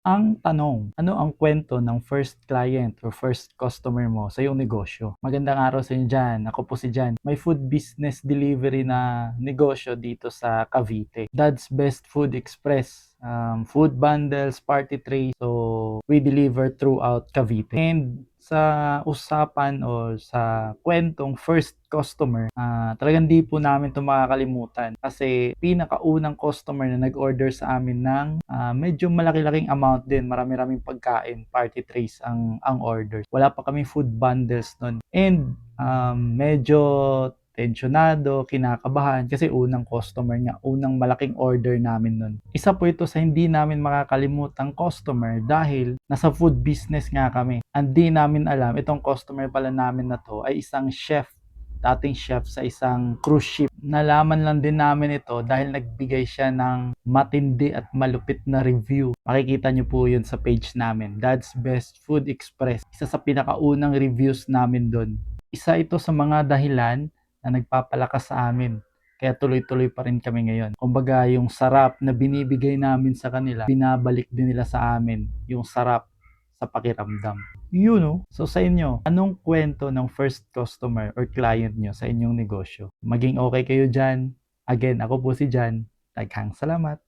Ang tanong, ano ang kwento ng first client or first customer mo sa iyong negosyo? Magandang araw sa inyo diyan. Ako po si Jan. May food business delivery na negosyo dito sa Cavite. Dad's Best Food Express. Food bundles, party trays. So, we deliver throughout Cavite. And sa usapan o sa kwentong first customer, talagang di po namin ito makakalimutan kasi pinakaunang customer na nag-order sa amin ng medyo malaki-laking amount din, marami-raming pagkain, party trays ang order. Wala pa kaming food bundles nun. And medyo tensyonado, kinakabahan kasi unang customer niya, unang malaking order namin nun. Isa po ito sa hindi namin makakalimutang customer dahil nasa food business nga kami. Hindi namin alam, itong customer pala namin na to ay isang chef, dating chef sa isang cruise ship. Nalaman lang din namin ito dahil nagbigay siya ng matindi at malupit na review. Makikita nyo po yun sa page namin, Dad's Best Food Express. Isa sa pinakaunang reviews namin doon. Isa ito sa mga dahilan na nagpapalakas sa amin. Kaya tuloy-tuloy pa rin kami ngayon. Kumbaga, yung sarap na binibigay namin sa kanila, binabalik din nila sa amin yung sarap sa pakiramdam. You know, so sa inyo, anong kwento ng first customer or client nyo sa inyong negosyo? Maging okay kayo dyan. Again, ako po si Jan. Daghang salamat.